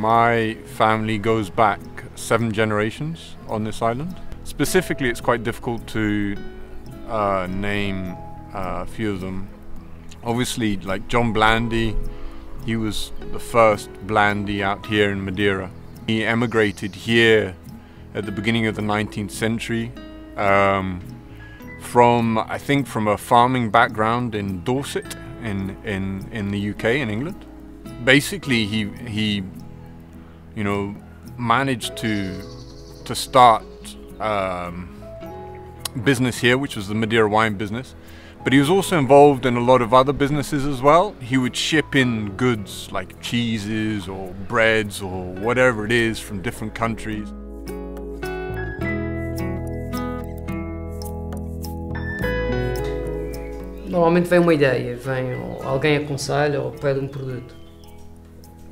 My family goes back 7 generations on this island. Specifically, it's quite difficult to name a few of them. Obviously, like John Blandy, he was the first Blandy out here in Madeira. He emigrated here at the beginning of the 19th century from a farming background in Dorset in the UK, in England. Basically, he managed to start business here, which was the Madeira wine business. But he was also involved in a lot of other businesses as well. He would ship in goods like cheeses or breads or whatever it is from different countries. Normalmente vem uma ideia, vem alguém aconselha ou pede um produto.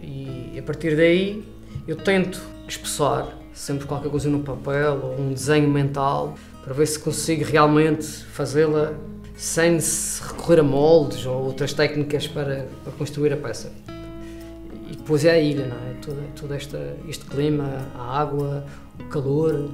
E a partir daí eu tento expressar sempre qualquer coisa no papel ou um desenho mental para ver se consigo realmente fazê-la sem se recorrer a moldes ou outras técnicas para construir a peça. E depois é a ilha, não é? Todo este clima, a água, o calor,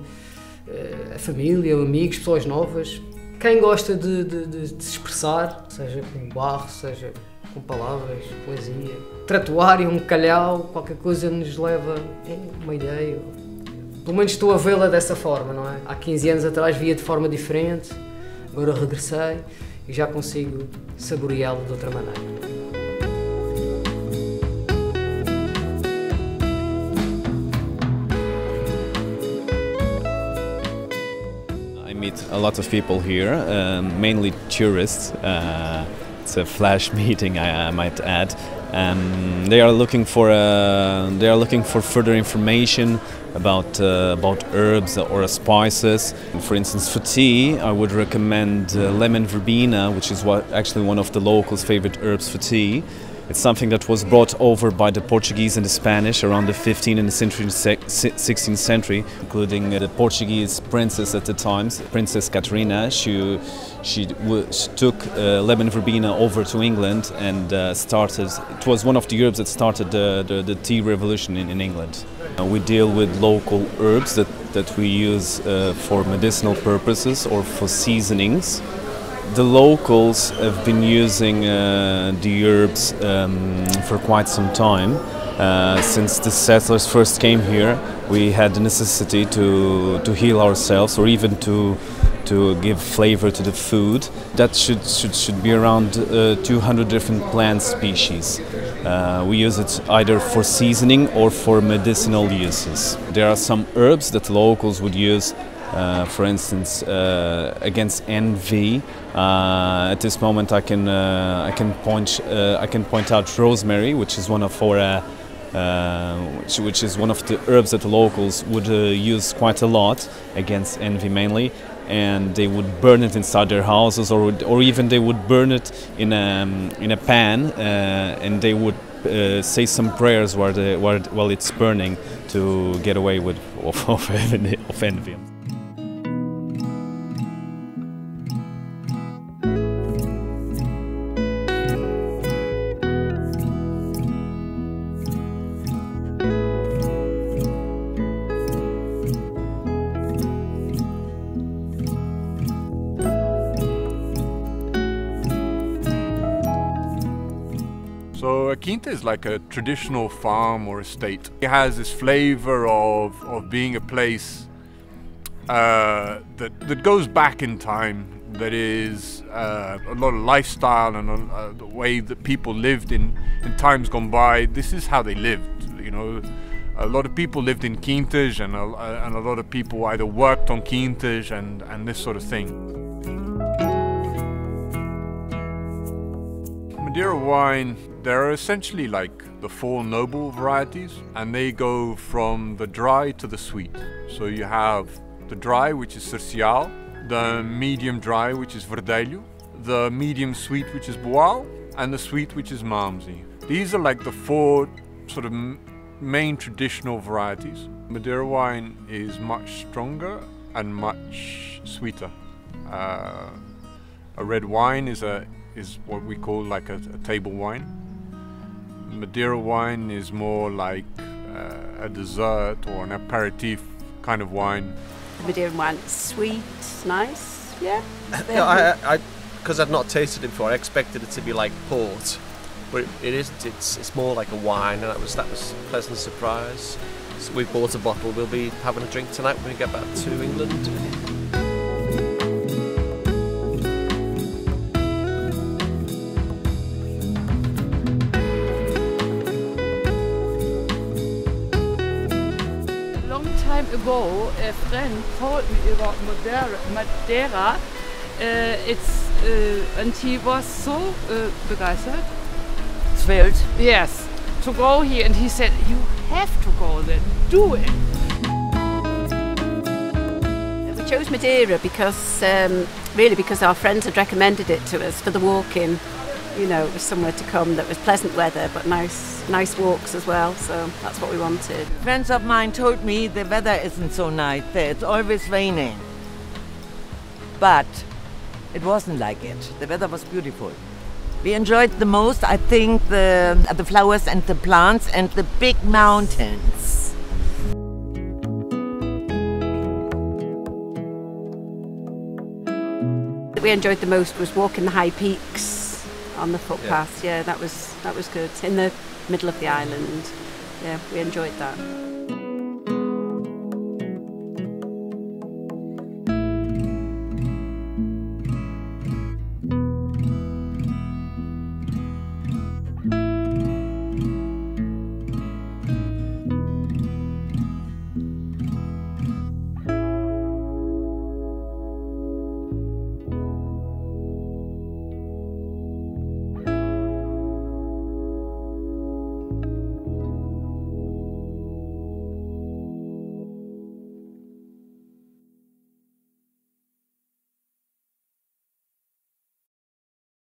a família, amigos, pessoas novas. Quem gosta de se expressar, seja com barro, seja com palavras, poesia, tratuário, um calhau, qualquer coisa nos leva a uma ideia. Pelo menos estou a vê-la dessa forma, não é? Há 15 anos atrás via de forma diferente, agora regressei e já consigo saboreá-lo de outra maneira. I meet a lot of people here, mainly tourists. It's a flash meeting, I might add. They are looking for further information about herbs or spices. For instance, for tea, I would recommend lemon verbena, which is actually one of the locals' favorite herbs for tea. It's something that was brought over by the Portuguese and the Spanish around the 15th and the 16th century, including the Portuguese princess at the time, Princess Catarina. She took lemon verbena over to England and started. It was one of the herbs that started the tea revolution in England. We deal with local herbs that we use for medicinal purposes or for seasonings. The locals have been using the herbs for quite some time. Since the settlers first came here, we had the necessity to heal ourselves, or even to give flavor to the food. That should be around 200 different plant species. We use it either for seasoning or for medicinal uses. There are some herbs that locals would use, for instance, against envy. At this moment, I can point out rosemary, which is one of our which is one of the herbs that the locals would use quite a lot against envy mainly, and they would burn it inside their houses, or even they would burn it in a pan, and they would say some prayers while it's burning to get away of envy. So a quinta is like a traditional farm or estate. It has this flavor of being a place that goes back in time, that is a lot of lifestyle and the way that people lived in times gone by. This is how they lived, you know. A lot of people lived in quintas, and a lot of people either worked on quintas and this sort of thing. Madeira wine, there are essentially like the 4 noble varieties, and they go from the dry to the sweet. So you have the dry, which is Cercial, the medium dry, which is Verdelho, the medium sweet, which is Boal, and the sweet, which is Malmsey. These are like the 4 sort of main traditional varieties. Madeira wine is much stronger and much sweeter. A red wine is what we call like a table wine. Madeira wine is more like a dessert or an aperitif kind of wine. The Madeiran wine, sweet, nice, yeah. Because I've not tasted it before, I expected it to be like port, but it isn't. It's more like a wine, and that was a pleasant surprise. So we bought a bottle. We'll be having a drink tonight when we get back to England. Time ago, a friend told me about Madeira. And he was so begeistert. Thrilled. Yes, to go here, and he said, "You have to go there. Do it." We chose Madeira because, really, because our friends had recommended it to us for the walk-in. You know, it was somewhere to come that was pleasant weather, but nice walks as well, so that's what we wanted. Friends of mine told me the weather isn't so nice there, it's always raining. But it wasn't like it. The weather was beautiful. We enjoyed the most, I think, the flowers and the plants and the big mountains. What we enjoyed the most was walking the high peaks on the footpath. Yeah, that was good. In the middle of the island. Yeah, we enjoyed that.